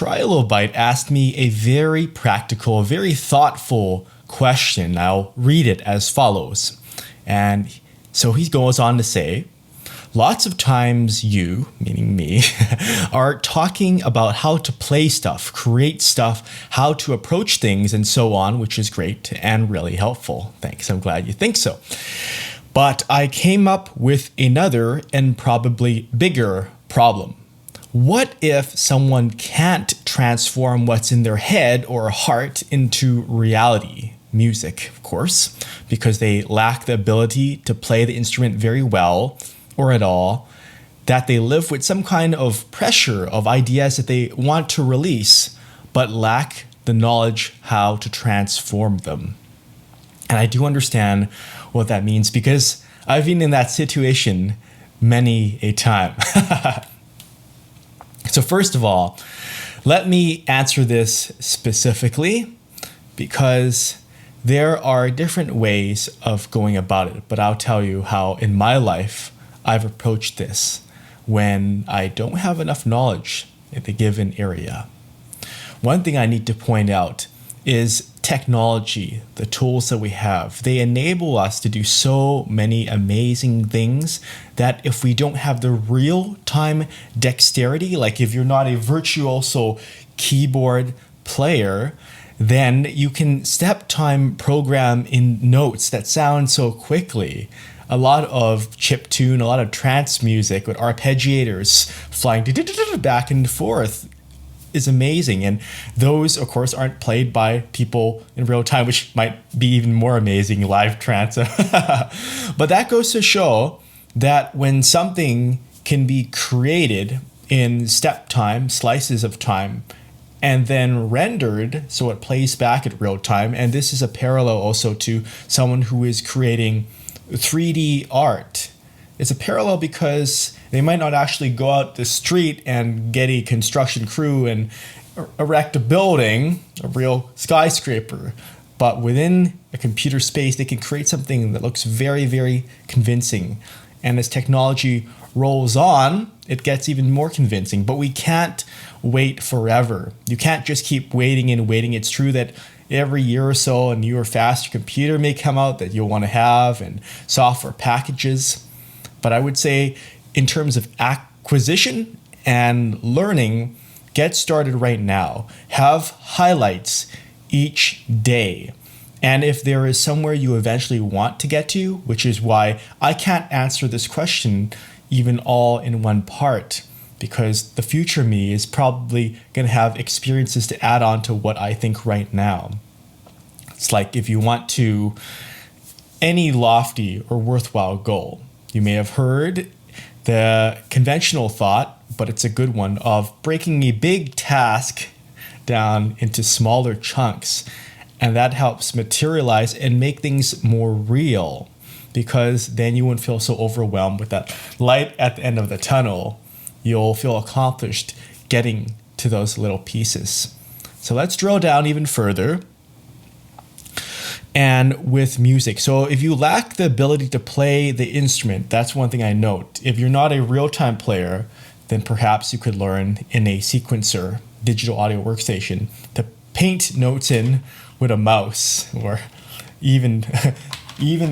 Trilobite asked me a very practical, very thoughtful question. I'll read it as follows. And so he goes on to say, lots of times you, meaning me, are talking about how to play stuff, create stuff, how to approach things, and so on, which is great and really helpful. Thanks. I'm glad you think so. But I came up with another and probably bigger problem. What if someone can't transform what's in their head or heart into reality? Music, of course, because they lack the ability to play the instrument very well or at all, that they live with some kind of pressure of ideas that they want to release, but lack the knowledge how to transform them. And I do understand what that means because I've been in that situation many a time. So first of all, let me answer this specifically because there are different ways of going about it, but I'll tell you how in my life I've approached this when I don't have enough knowledge in the given area. One thing I need to point out is technology, the tools that we have. They enable us to do so many amazing things that if we don't have the real-time dexterity, like if you're not a virtuoso keyboard player, then you can step-time program in notes that sound so quickly. A lot of chiptune, a lot of trance music with arpeggiators flying back and forth is amazing. And those, of course, aren't played by people in real time, which might be even more amazing, live trance. But that goes to show that when something can be created in step time, slices of time, and then rendered so it plays back at real time, and this is a parallel also to someone who is creating 3D art. It's a parallel because they might not actually go out the street and get a construction crew and erect a building, a real skyscraper, but within a computer space, they can create something that looks very, very convincing. And as technology rolls on, it gets even more convincing, but we can't wait forever. You can't just keep waiting and waiting. It's true that every year or so a newer, faster computer may come out that you'll want to have and software packages. But I would say in terms of acquisition and learning, get started right now. Have highlights each day. And if there is somewhere you eventually want to get to, which is why I can't answer this question even all in one part, because the future me is probably going to have experiences to add on to what I think right now. It's like if you want to any lofty or worthwhile goal, you may have heard the conventional thought, but it's a good one, of breaking a big task down into smaller chunks. And that helps materialize and make things more real, because then you won't feel so overwhelmed with that light at the end of the tunnel. You'll feel accomplished getting to those little pieces. So let's drill down even further. And with music, so if you lack the ability to play the instrument, that's one thing I note. If you're not a real-time player, then perhaps you could learn in a sequencer, digital audio workstation, to paint notes in with a mouse, or even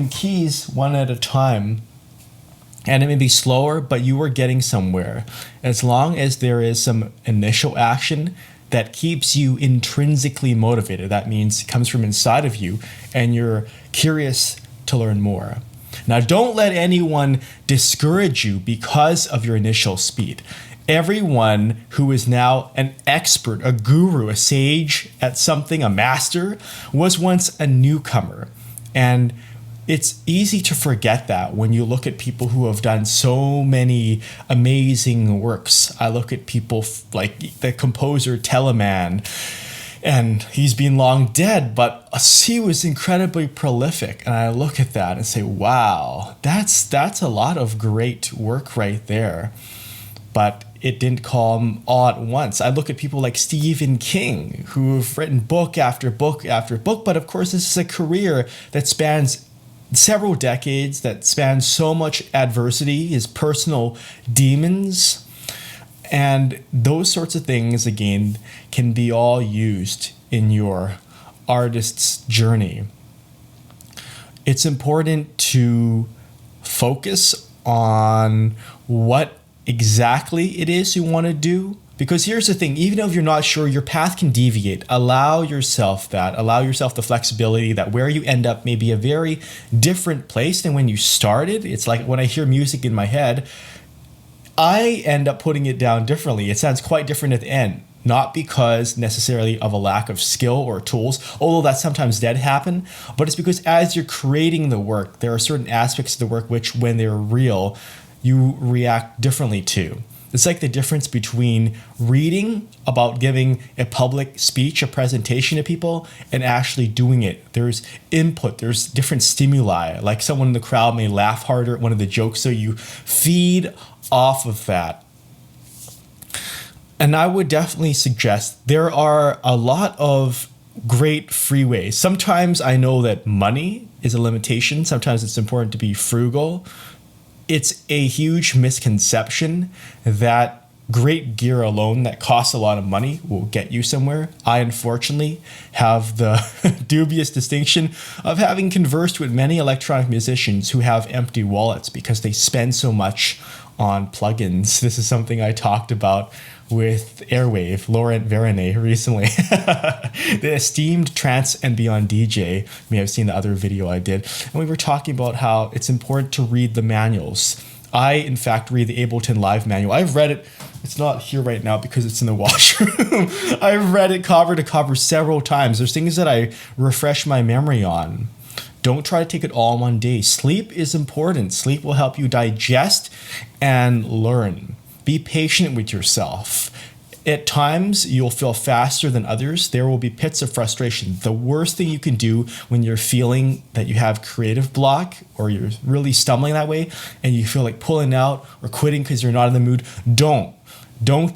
keys one at a time. And it may be slower, but you are getting somewhere. As long as there is some initial action that keeps you intrinsically motivated. That means it comes from inside of you and you're curious to learn more. Now, don't let anyone discourage you because of your initial speed. Everyone who is now an expert, a guru, a sage at something, a master, was once a newcomer. And it's easy to forget that when you look at people who have done so many amazing works. I look at people like the composer Telemann, and he's been long dead, but he was incredibly prolific. And I look at that and say, wow, that's a lot of great work right there. But it didn't come all at once. I look at people like Stephen King, who have written book after book after book, but of course this is a career that spans several decades, that spans so much adversity, his personal demons, And those sorts of things, again, can be all used in your artist's journey. It's important to focus on what exactly it is you want to do. Because here's the thing, even if you're not sure, your path can deviate. Allow yourself the flexibility that where you end up may be a very different place than when you started. It's like when I hear music in my head, I end up putting it down differently. It sounds quite different at the end. Not because necessarily of a lack of skill or tools, although that sometimes did happen, but it's because as you're creating the work, there are certain aspects of the work which, when they're real, you react differently to. It's like the difference between reading about giving a public speech, a presentation to people, and actually doing it. There's input, there's different stimuli. Like someone in the crowd may laugh harder at one of the jokes, so you feed off of that. And I would definitely suggest there are a lot of great free ways. Sometimes I know that money is a limitation. Sometimes it's important to be frugal. It's a huge misconception that great gear alone that costs a lot of money will get you somewhere. I unfortunately have the dubious distinction of having conversed with many electronic musicians who have empty wallets because they spend so much on plugins. This is something I talked about with Airwave, Laurent Veronnet, recently. The esteemed trance and beyond DJ may have seen the other video I did. And we were talking about how it's important to read the manuals. I, in fact, read the Ableton Live manual. I've read it. It's not here right now because it's in the washroom. I've read it cover to cover several times. There's things that I refresh my memory on. Don't try to take it all in one day. Sleep is important. Sleep will help you digest and learn. Be patient with yourself. At times, you'll feel faster than others. There will be pits of frustration. The worst thing you can do when you're feeling that you have creative block or you're really stumbling that way and you feel like pulling out or quitting because you're not in the mood, don't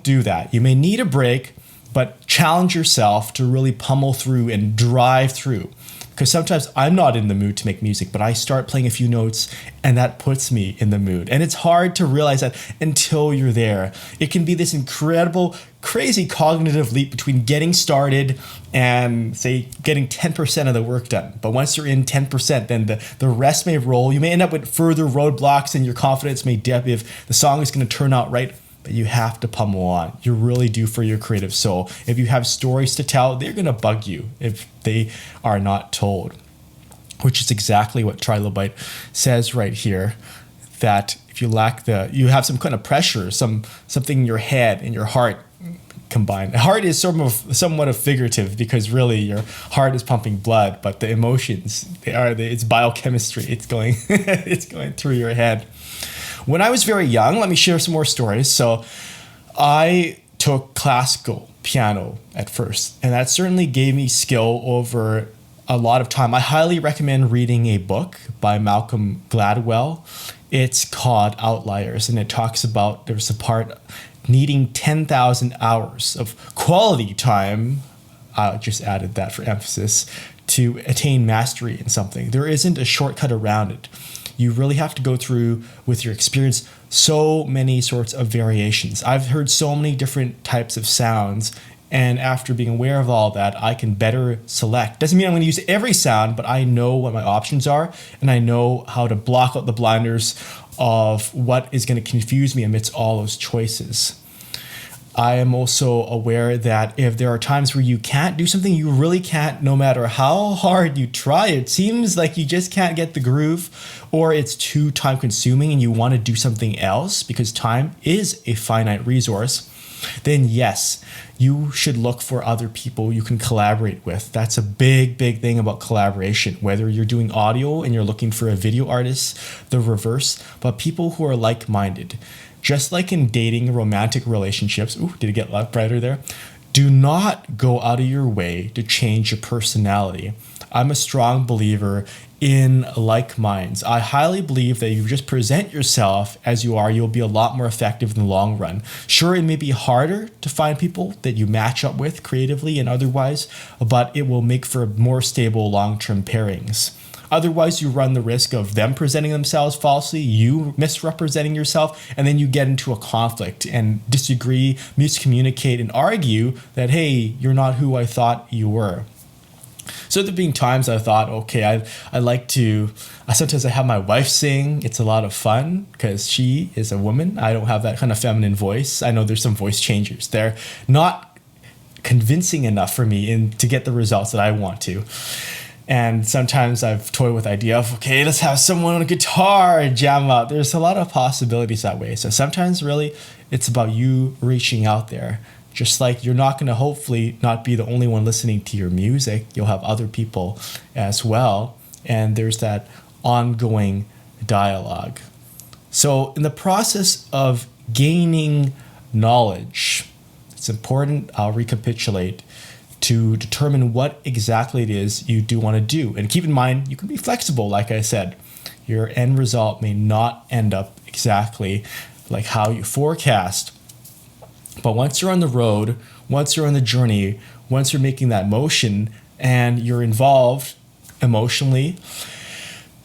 do that. You may need a break, but challenge yourself to really pummel through and drive through. Because sometimes I'm not in the mood to make music, but I start playing a few notes and that puts me in the mood. And it's hard to realize that until you're there. It can be this incredible, crazy cognitive leap between getting started and, say, getting 10% of the work done. But once you're in 10%, then the rest may roll. You may end up with further roadblocks and your confidence may dip if the song is going to turn out right. But you have to pummel on. You really do for your creative soul. If you have stories to tell, they're going to bug you if they are not told, which is exactly what Trilobite says right here, that if you lack you have some kind of pressure, something in your head and your heart combined. Heart is somewhat of figurative because really your heart is pumping blood, but the emotions, it's biochemistry. It's going, it's going through your head. When I was very young, let me share some more stories. So I took classical piano at first, and that certainly gave me skill over a lot of time. I highly recommend reading a book by Malcolm Gladwell. It's called Outliers, and it talks about there's a part needing 10,000 hours of quality time. I just added that for emphasis to attain mastery in something. There isn't a shortcut around it. You really have to go through with your experience so many sorts of variations. I've heard so many different types of sounds, and after being aware of all that, I can better select. Doesn't mean I'm going to use every sound, but I know what my options are, and I know how to block out the blinders of what is going to confuse me amidst all those choices. I am also aware that if there are times where you can't do something, you really can't, no matter how hard you try. It seems like you just can't get the groove, or it's too time consuming and you want to do something else because time is a finite resource. Then yes, you should look for other people you can collaborate with. That's a big thing about collaboration. Whether you're doing audio and you're looking for a video artist, the reverse, but people who are like-minded. Just like in dating, romantic relationships, did it get a lot brighter there? Do not go out of your way to change your personality. I'm a strong believer in like minds. I highly believe that if you just present yourself as you are, you'll be a lot more effective in the long run. Sure, it may be harder to find people that you match up with creatively and otherwise, but it will make for more stable long-term pairings. Otherwise, you run the risk of them presenting themselves falsely, you misrepresenting yourself, and then you get into a conflict and disagree, miscommunicate, and argue that, hey, you're not who I thought you were. So there being times I thought, okay, I like to, sometimes I have my wife sing. It's a lot of fun because she is a woman. I don't have that kind of feminine voice. I know there's some voice changers. They're not convincing enough for me to get the results that I want to. And sometimes I've toyed with the idea of, okay, let's have someone on a guitar and jam out. There's a lot of possibilities that way. So sometimes really it's about you reaching out there. Just like you're not going to hopefully not be the only one listening to your music. You'll have other people as well. And there's that ongoing dialogue. So in the process of gaining knowledge, it's important, I'll recapitulate, to determine what exactly it is you do want to do. And keep in mind, you can be flexible, like I said. Your end result may not end up exactly like how you forecast. But once you're on the road, once you're on the journey, once you're making that motion and you're involved emotionally,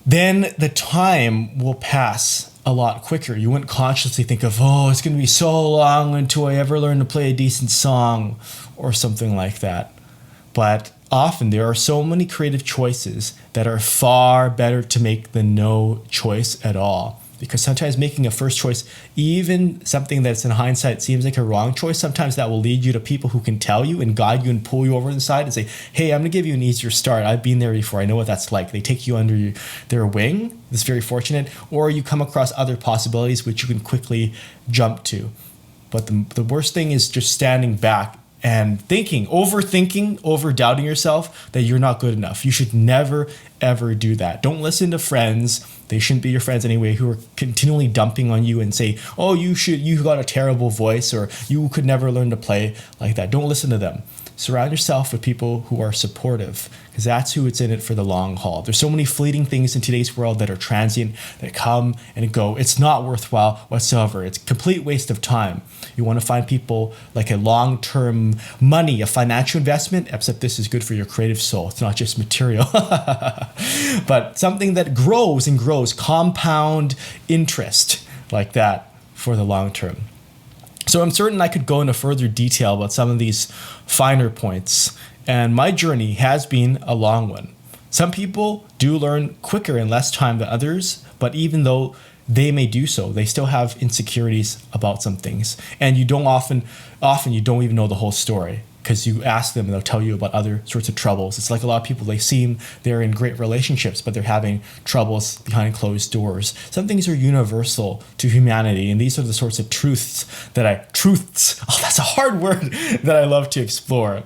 then the time will pass a lot quicker. You wouldn't consciously think of, oh, it's going to be so long until I ever learn to play a decent song or something like that. But often there are so many creative choices that are far better to make than no choice at all. Because sometimes making a first choice, even something that's in hindsight seems like a wrong choice, sometimes that will lead you to people who can tell you and guide you and pull you over to the side and say, hey, I'm going to give you an easier start. I've been there before. I know what that's like. They take you under their wing. It's very fortunate. Or you come across other possibilities which you can quickly jump to. But the worst thing is just standing back and overthinking, over-doubting yourself that you're not good enough. You should never, ever do that. Don't listen to friends. They shouldn't be your friends anyway, who are continually dumping on you and say, oh, you got a terrible voice, or you could never learn to play like that. Don't listen to them. Surround yourself with people who are supportive, because that's who it's in it for the long haul. There's so many fleeting things in today's world that are transient, that come and go. It's not worthwhile whatsoever. It's a complete waste of time. You want to find people like a long-term money, a financial investment, except this is good for your creative soul. It's not just material, but something that grows and grows, compound interest like that for the long term. So I'm certain I could go into further detail about some of these finer points, and my journey has been a long one. Some people do learn quicker in less time than others, but even though they may do so, they still have insecurities about some things. And you don't often you don't even know the whole story, because you ask them and they'll tell you about other sorts of troubles. It's like a lot of people, they're in great relationships, but they're having troubles behind closed doors. Some things are universal to humanity, and these are the sorts of truths that's a hard word, that I love to explore.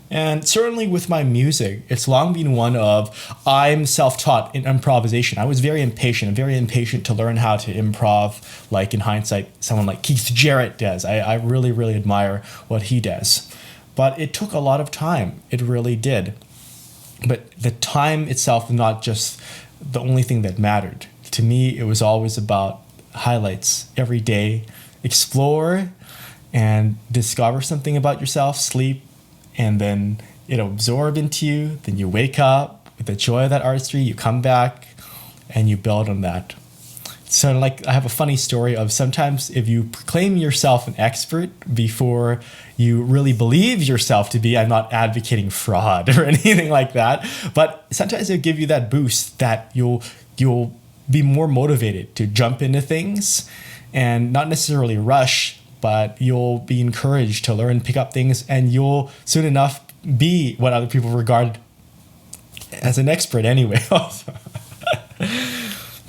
And certainly with my music, it's long been one of, I'm self-taught in improvisation. I was very impatient to learn how to improv, like in hindsight, someone like Keith Jarrett does. I really, really admire what he does. But it took a lot of time. It really did. But the time itself was not just the only thing that mattered. To me, it was always about highlights every day. Explore and discover something about yourself, sleep, and then it'll absorb into you. Then you wake up with the joy of that artistry, you come back and you build on that. So like, I have a funny story of sometimes if you proclaim yourself an expert before you really believe yourself to be, I'm not advocating fraud or anything like that, but sometimes it'll give you that boost that you'll be more motivated to jump into things and not necessarily rush, but you'll be encouraged to learn, pick up things, and you'll soon enough be what other people regard as an expert anyway.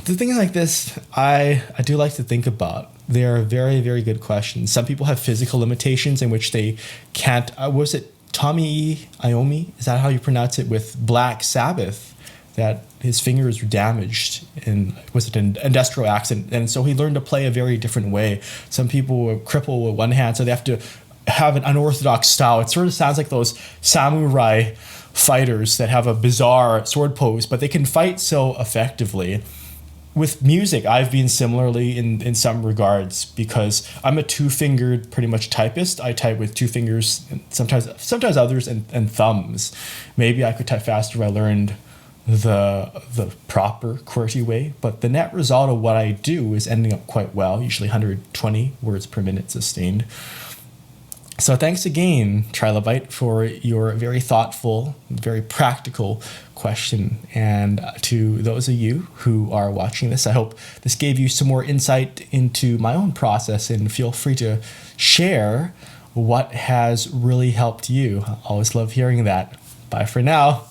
The things like this, I do like to think about. They are very, very good questions. Some people have physical limitations in which they can't. Was it Tommy Iommi? Is that how you pronounce it? With Black Sabbath, that his fingers were damaged in, was it an industrial accident? And so he learned to play a very different way. Some people were crippled with one hand, so they have to have an unorthodox style. It sort of sounds like those samurai fighters that have a bizarre sword pose, but they can fight so effectively. With music, I've been similarly in some regards, because I'm a two-fingered pretty much typist. I type with two fingers, and sometimes others, and thumbs. Maybe I could type faster if I learned the proper QWERTY way, but the net result of what I do is ending up quite well, usually 120 words per minute sustained. So thanks again, Trilobite, for your very thoughtful, very practical question. And to those of you who are watching this, I hope this gave you some more insight into my own process, and feel free to share what has really helped you. I always love hearing that. Bye for now.